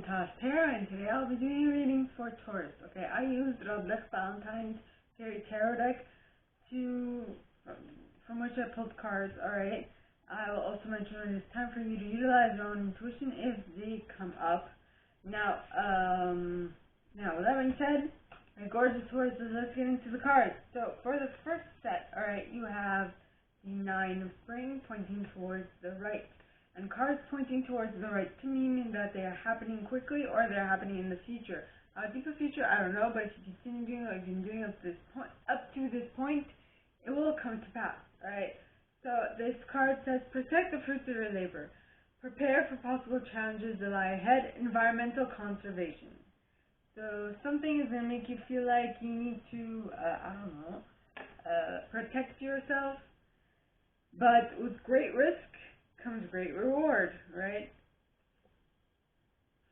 Tarot, and today I'll be doing a reading for Taurus. Okay, I used Radleigh Valentine's fairy tarot deck from which I pulled cards. Alright, I will also mention when it's time for you to utilize your own intuition if they come up. Now with that being said, my gorgeous Taurus, let's get into the cards. So for the first set, alright, you have the Nine of Spring pointing towards the right. And cards pointing towards the right to mean that they are happening quickly or they're happening in the future. How deep a future, I don't know, but if you continue doing what you've been doing up to this point, it will come to pass, alright? So this card says, protect the fruits of your labor. Prepare for possible challenges that lie ahead. Environmental conservation. So something is going to make you feel like you need to, protect yourself, but with great risk comes great reward, right?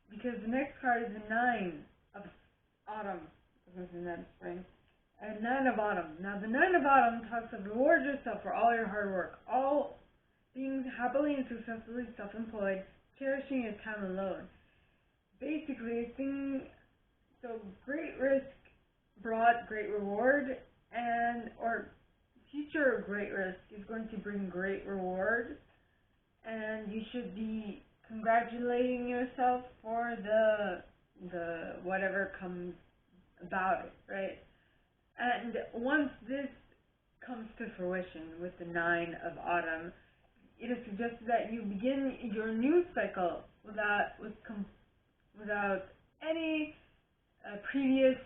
Because the next card is the Nine of Autumn. Spring. And Nine of Autumn. Now the Nine of Autumn talks of reward yourself for all your hard work, all being happily and successfully self-employed, cherishing your time alone. Basically, so great risk brought great reward, or future great risk is going to bring great reward. And you should be congratulating yourself for the whatever comes about it, right? And once this comes to fruition with the Nine of Autumn, it is suggested that you begin your new cycle without any previous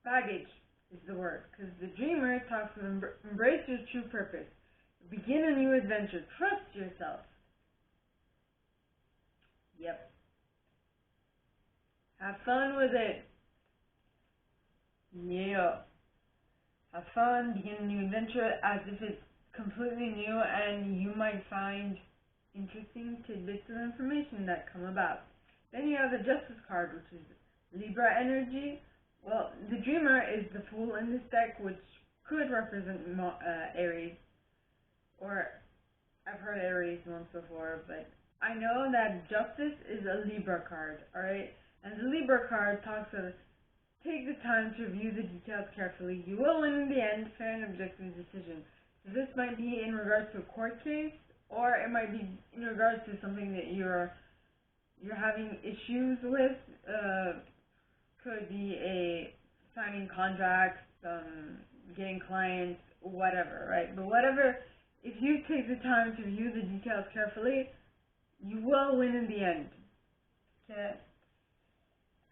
baggage is the word, because the dreamer talks of embrace your true purpose. Begin a new adventure. Trust yourself. Yep. Have fun with it. Yeah. Have fun, begin a new adventure as if it's completely new, and you might find interesting tidbits of information that come about. Then you have the Justice card, which is Libra energy. Well, the dreamer is the Fool in this deck, which could represent Aries, or I've heard Aries once before, but I know that Justice is a Libra card, alright? And the Libra card talks of take the time to review the details carefully. You will win in the end, fair and objective decision. So this might be in regards to a court case, or it might be in regards to something that you're having issues with. Could be a signing contracts, getting clients, whatever, right? But whatever, if you take the time to review the details carefully, you will win in the end. Okay?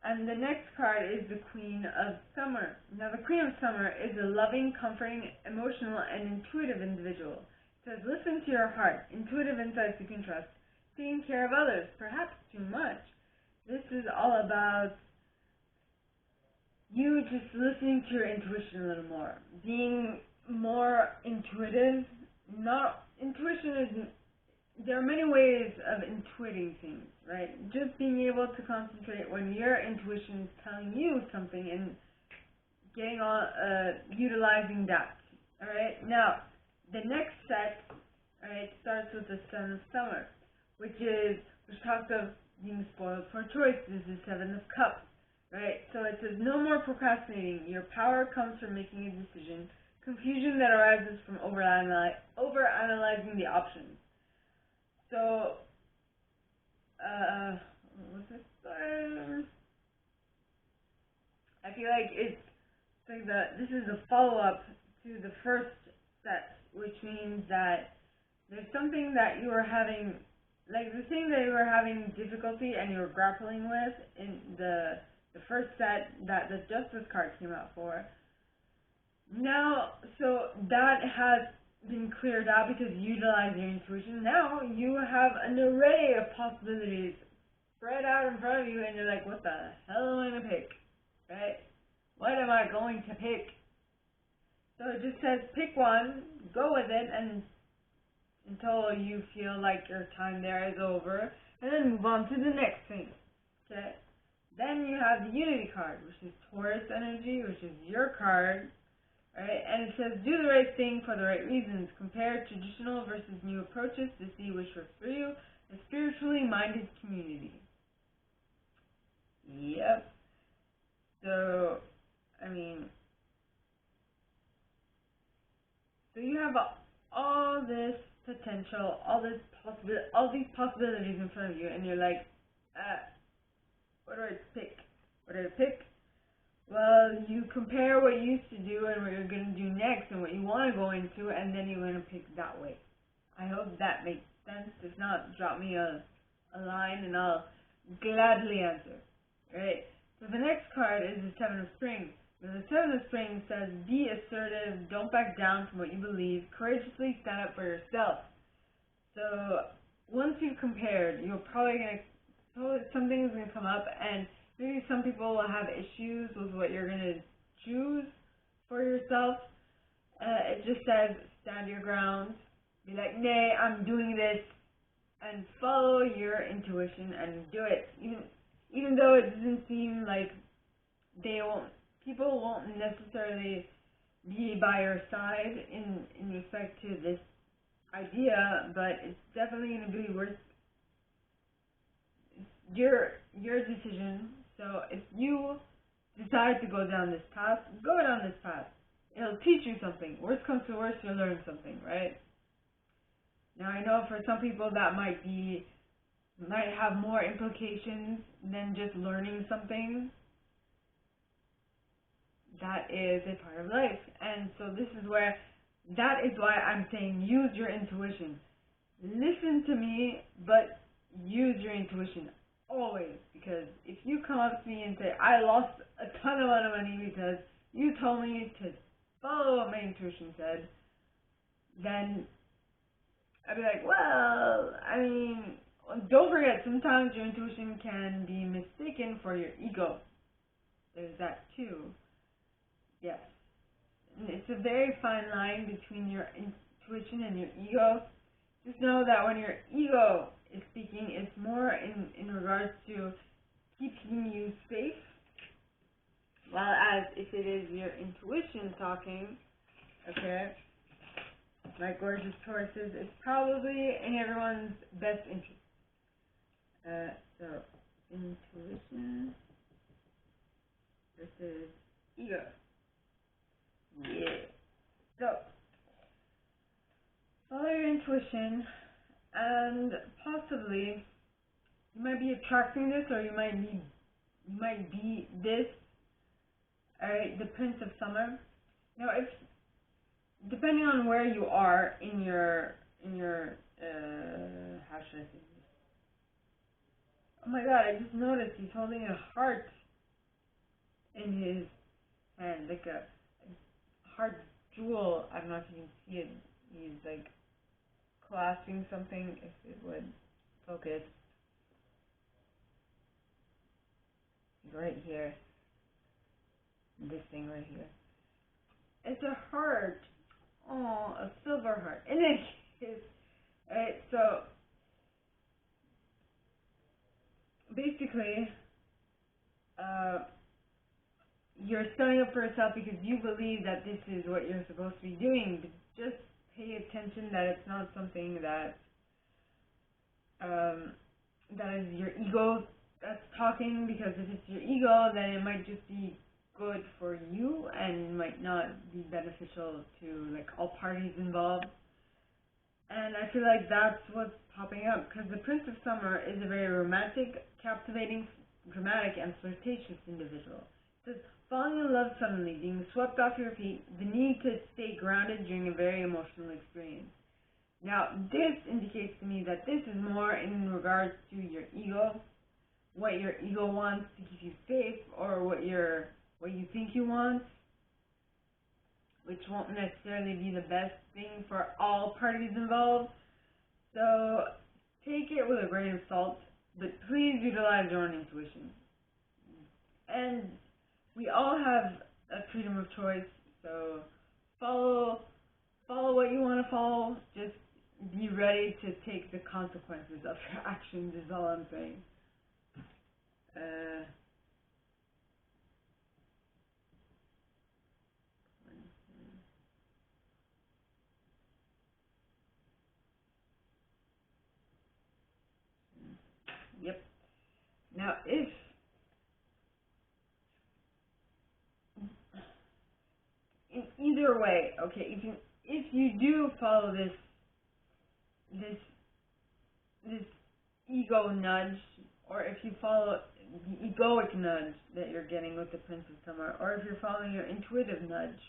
And the next card is the Queen of Summer. Now the Queen of Summer is a loving, comforting, emotional, and intuitive individual. It says, listen to your heart, intuitive insights you can trust, taking care of others, perhaps too much. This is all about you just listening to your intuition a little more, being more intuitive. There are many ways of intuiting things, right? Just being able to concentrate when your intuition is telling you something and getting on, utilizing that. Alright, now, the next set, alright, starts with the Seven of Summer, which talks of being spoiled for choice. This is Seven of Cups. Right, so it says, no more procrastinating. Your power comes from making a decision. Confusion that arises from overanalyzing the options. So, what's this? I feel like it's like this is a follow-up to the first set, which means that there's something that you are having, like the thing that you were having difficulty and you were grappling with in the first set that the Justice card came out for. Now, so that has been cleared out because you utilize your intuition. Now you have an array of possibilities spread out in front of you, and you're like, what the hell am I going to pick? Right? What am I going to pick? So it just says pick one, go with it, and until you feel like your time there is over, and then move on to the next thing. Okay? Then you have the Unity card, which is Taurus energy, which is your card, Right? And it says, do the right thing for the right reasons. Compare traditional versus new approaches to see which works for you. A spiritually minded community. Yep. So, I mean, so you have all this potential, all these possibilities in front of you, and you're like, what do I pick? What do I pick? Well, you compare what you used to do and what you're going to do next and what you want to go into, and then you're going to pick that way. I hope that makes sense. If not, drop me a line and I'll gladly answer. Right? So the next card is the Seven of Springs. And the Seven of Springs says, be assertive, don't back down from what you believe, courageously stand up for yourself. So once you've compared, you're probably something's going to come up, and maybe some people will have issues with what you're going to choose for yourself. It just says, stand your ground. Be like, nay, I'm doing this. And follow your intuition and do it. Even though it doesn't seem like people won't necessarily be by your side in respect to this idea, but it's definitely going to be worth your decision. So if you decide to go down this path, go down this path. It'll teach you something. Worst comes to worst, you'll learn something, right? Now I know for some people that might have more implications than just learning something. That is a part of life. And so that is why I'm saying use your intuition. Listen to me, but use your intuition always. Because if you come up to me and say, I lost a ton of money because you told me to follow what my intuition said, then I'd be like, well, I mean, don't forget, sometimes your intuition can be mistaken for your ego. There's that too. Yes. And it's a very fine line between your intuition and your ego. Just know that when your ego is speaking, it's more in regards to keeping you safe, while as if it is your intuition talking, okay, my gorgeous Tauruses, it's probably in everyone's best interest. So, intuition versus ego. Yeah. So, follow your intuition, and possibly you might be attracting this, or you might be this. Alright, the Prince of Summer. Now, if depending on where you are in your how should I say this? Oh my God! I just noticed he's holding a heart in his hand, like a heart jewel. I don't know if you can see it. He's like clasping something. If it would focus, right here. This thing right here. It's a heart. Oh, a silver heart. And it is. Alright, so basically, you're standing up for yourself because you believe that this is what you're supposed to be doing. But just pay attention that it's not something that that is your ego that's talking, because if it's your ego, then it might just be good for you and might not be beneficial to like all parties involved. And I feel like that's what's popping up, because the Prince of Summer is a very romantic, captivating, dramatic, and flirtatious individual. It says, falling in love suddenly, being swept off your feet, the need to stay grounded during a very emotional experience. Now, this indicates to me that this is more in regards to your ego, what your ego wants to keep you safe, or what you think you want, which won't necessarily be the best thing for all parties involved. So take it with a grain of salt, but please utilize your own intuition. And we all have a freedom of choice, so follow what you want to follow. Just be ready to take the consequences of your actions is all I'm saying. Now, if in either way, okay, if you do follow this ego nudge, or if you follow the egoic nudge that you're getting with the Prince of Summer, or if you're following your intuitive nudge,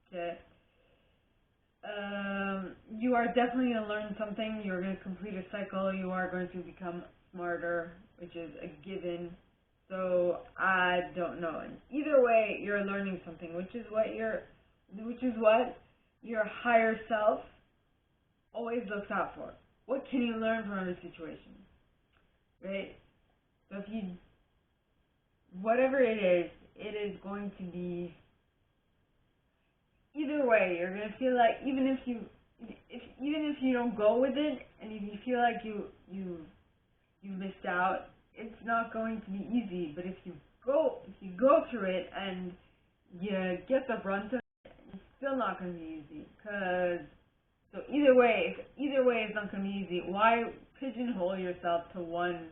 okay, you are definitely going to learn something. You're going to complete a cycle. You are going to become smarter, which is a given. So I don't know. And either way, you're learning something, which is what your higher self always looks out for. What can you learn from a situation, right? So if you, whatever it is going to be. Either way, you're gonna feel like even if you don't go with it, and if you feel like you missed out, it's not going to be easy. But if you go through it and you get the brunt of it, it's still not going to be easy. So either way, it's not going to be easy. Why pigeonhole yourself to one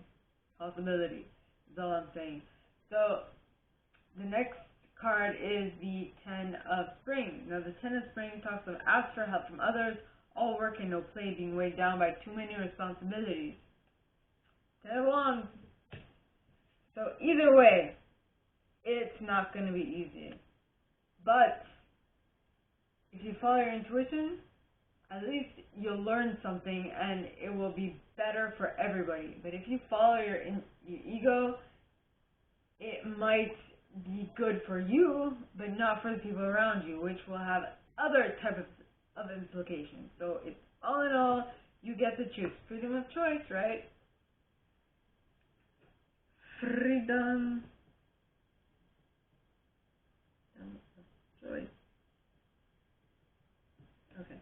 possibility? Is all I'm saying. So the next card is the Ten of Spring. Now the Ten of Spring talks about ask for help from others, all work and no play, being weighed down by too many responsibilities. Ten of Wands. So either way, it's not going to be easy. But if you follow your intuition, at least you'll learn something and it will be better for everybody. But if you follow your ego, it might be good for you, but not for the people around you, which will have other type of implications. So it's all in all, you get to choose. Freedom of choice, right? Freedom of choice. Okay.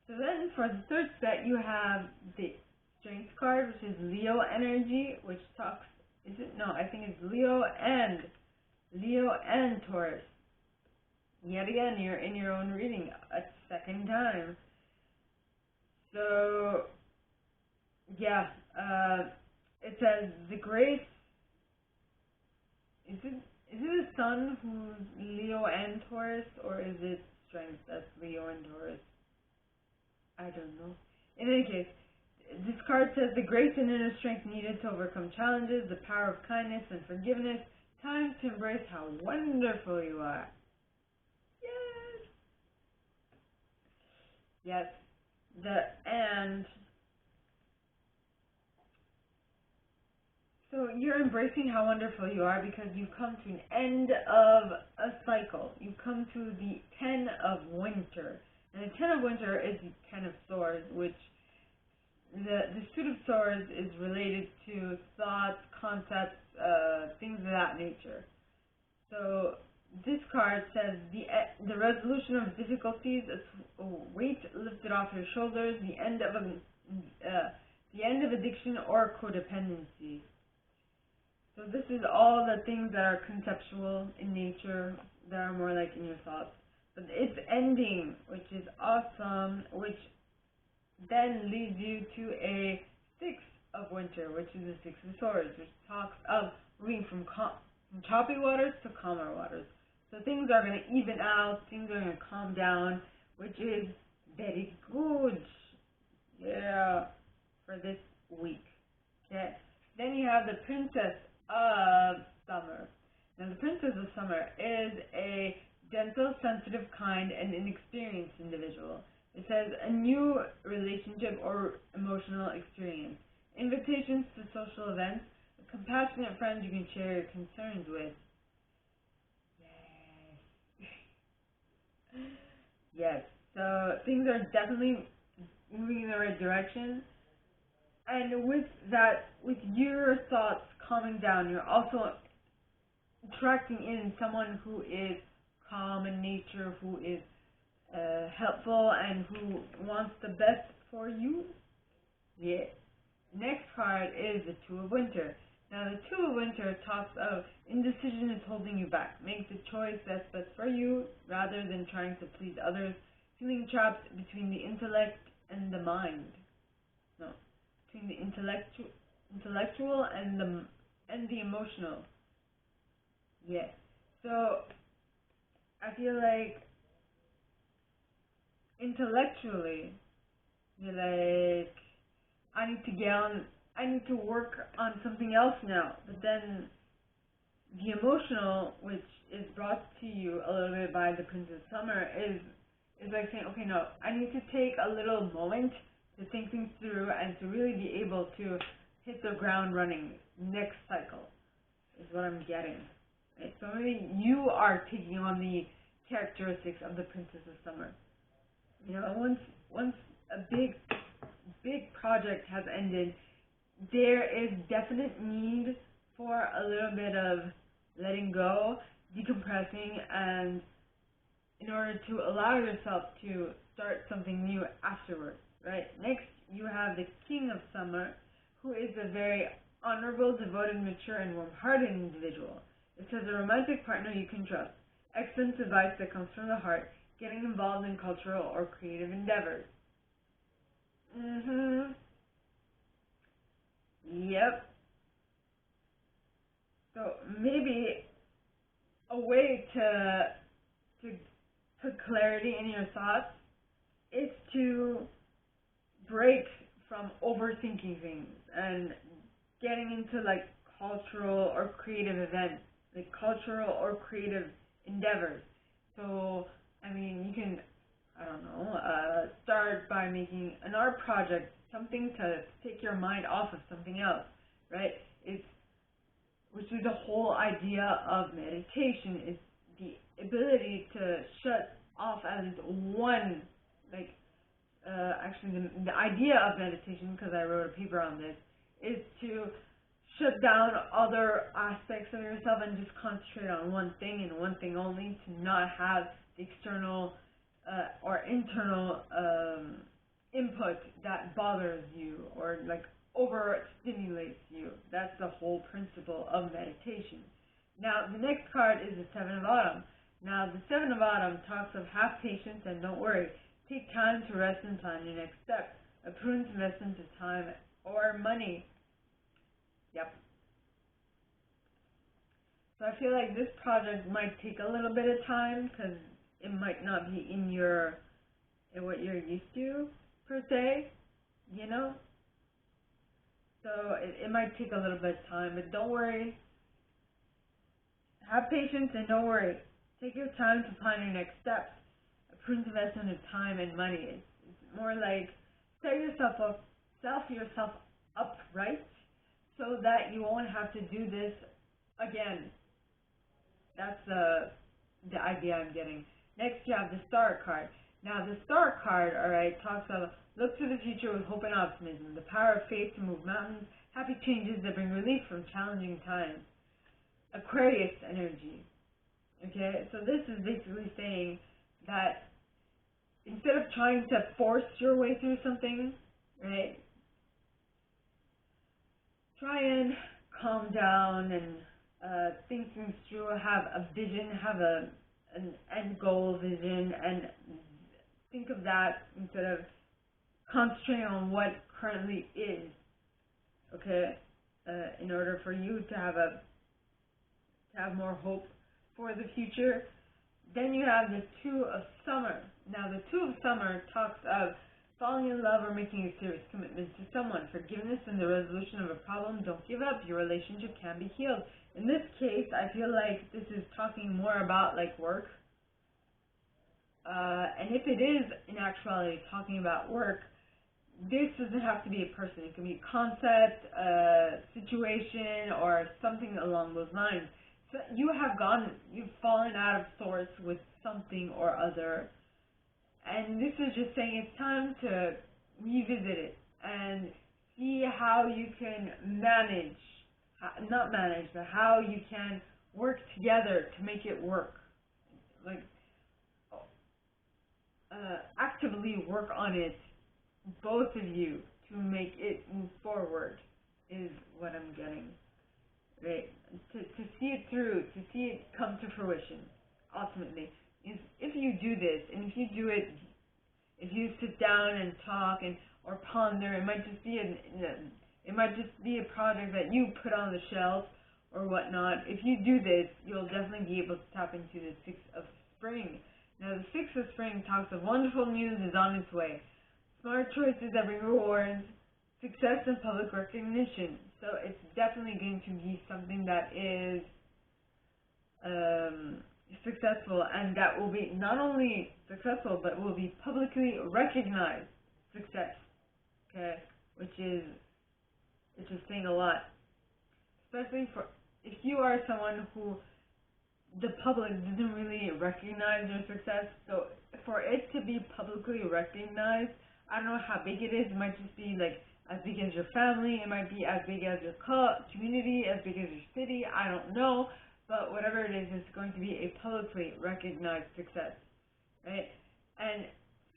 So then for the third set, you have the Strength card, which is Leo energy, which talks, is it? No, I think it's Leo and Taurus. Yet again, you're in your own reading a second time. So, yeah, it says the grace. Is it the Sun who's Leo and Taurus, or is it Strength that's Leo and Taurus? I don't know. In any case, this card says the grace and inner strength needed to overcome challenges, the power of kindness and forgiveness. Time to embrace how wonderful you are. Yes. So you're embracing how wonderful you are because you've come to an end of a cycle. You've come to the Ten of Winter. And the Ten of Winter is the Ten of Swords, which the suit of swords is related to thoughts, concepts, things of that nature. So this card says the resolution of difficulties, a weight lifted off your shoulders, the end of addiction or codependency. So this is all the things that are conceptual in nature, that are more like in your thoughts. But it's ending, which is awesome, which then leads you to a Six of Winter, which is the Six of Swords, which talks of moving from choppy waters to calmer waters. So things are going to even out, things are going to calm down, which is very good, yeah, for this week. Okay. Then you have the Princess of Summer. Now the Princess of Summer is a gentle, sensitive, kind, and inexperienced individual. It says a new relationship or emotional experience, invitations to social events, a compassionate friend you can share your concerns with. Yes, so things are definitely moving in the right direction. And with that, with your thoughts calming down, you're also attracting in someone who is calm in nature, who is helpful, and who wants the best for you. Yeah. Next card is the Two of Winter. Now the Two of Winter talks of indecision is holding you back. Make the choice that's best for you rather than trying to please others. Feeling trapped between the intellect and the mind. No, between the intellectual and and the emotional. Yeah. So I feel like intellectually, you're like, I need to work on something else now. But then the emotional, which is brought to you a little bit by the Princess Summer, is like saying, okay, no, I need to take a little moment to think things through and to really be able to hit the ground running next cycle, is what I'm getting. Right? So maybe you are taking on the characteristics of the Princess of Summer. You know, once a big project has ended, there is definite need for a little bit of letting go, decompressing, and in order to allow yourself to start something new afterwards, right? Next, you have the King of Summer, who is a very honorable, devoted, mature, and warm-hearted individual. It says a romantic partner you can trust. Excellent advice that comes from the heart, getting involved in cultural or creative endeavors. Yep. So maybe a way to put clarity in your thoughts is to break from overthinking things and getting into like cultural or creative events, like cultural or creative endeavors. So, I mean, you can, I don't know, start by making an art project, something to take your mind off of something else, right? Which is the whole idea of meditation, is the ability to shut off at least one, like, actually the idea of meditation, because I wrote a paper on this, is to shut down other aspects of yourself and just concentrate on one thing and one thing only, to not have the external or internal input that bothers you or like overstimulates you. That's the whole principle of meditation. Now, the next card is the Seven of Autumn. Now, the Seven of Autumn talks of have patience and don't worry. Take time to rest and plan your next step. A prudent investment of time or money. Yep. So I feel like this project might take a little bit of time because it might not be in what you're used to, per se, you know? So it might take a little bit of time, but don't worry. Have patience and don't worry. Take your time to plan your next steps. A prudent investment of time and money. It's more like set yourself up right so that you won't have to do this again. That's the idea I'm getting. Next, you have the Star card. Now, the Star card, alright, talks about look to the future with hope and optimism, the power of faith to move mountains, happy changes that bring relief from challenging times. Aquarius energy. Okay, so this is basically saying that instead of trying to force your way through something, right, try and calm down and think things through, have a vision, have an end goal vision, and think of that instead of concentrating on what currently is, okay, in order for you to have more hope for the future. Then you have the Two of Summer. Now, the Two of Summer talks of falling in love or making a serious commitment to someone, forgiveness and the resolution of a problem. Don't give up. Your relationship can be healed. In this case, I feel like this is talking more about like work. And if it is in actuality talking about work, this doesn't have to be a person. It can be a concept, a situation, or something along those lines. So you've fallen out of sorts with something or other. And this is just saying it's time to revisit it and see how you can but how you can work together to make it work. Like, actively work on it, both of you, to make it move forward, is what I'm getting. Right? To see it through, to see it come to fruition, ultimately. If you do this, and if you do it, if you sit down and talk or ponder, it might just be It might just be a project that you put on the shelf or whatnot. If you do this, you'll definitely be able to tap into the 6 of spring. Now, the 6 of spring talks of wonderful news is on its way. Smart choices that bring rewards, success and public recognition. So it's definitely going to be something that is successful, and that will be not only successful, but will be publicly recognized success. Okay, which is saying a lot, especially for if you are someone who the public doesn't really recognize your success. So for it to be publicly recognized, I don't know how big it is. It might just be like as big as your family. It might be as big as your community, as big as your city. I don't know. But whatever it is, it's going to be a publicly recognized success, right? And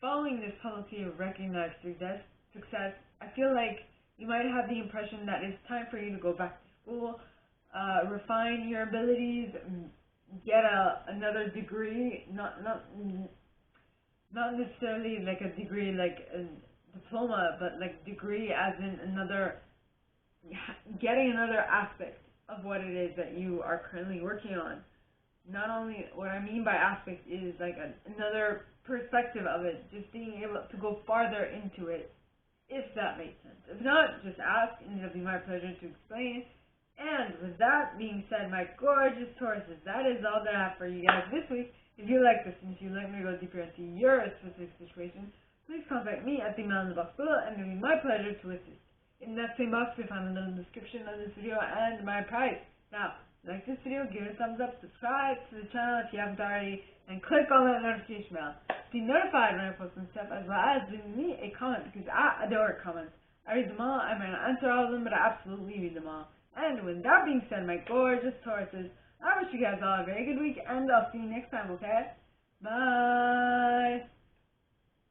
following this publicly recognized success, I feel like you might have the impression that it's time for you to go back to school, refine your abilities, get another degree, not necessarily like a degree like a diploma, but like degree as in getting another aspect of what it is that you are currently working on. Not only, what I mean by aspect is like another perspective of it, just being able to go farther into it, if that makes sense. If not, just ask, and it'll be my pleasure to explain. And with that being said, my gorgeous Tauruses, that is all that I have for you guys this week. If you like this, and if you'd like me to go deeper into your specific situation, please contact me at the email in the box below, and it'll be my pleasure to assist. In that same box, you'll find a little description of this video and my price. Now, like this video, give it a thumbs up, subscribe to the channel if you haven't already, and click on that notification bell to be notified when I post new stuff, as well as leave me a comment, because I adore comments. I read them all. I might not answer all of them, but I absolutely read them all. And with that being said, my gorgeous Tauruses, I wish you guys all a very good week, and I'll see you next time, okay? Bye!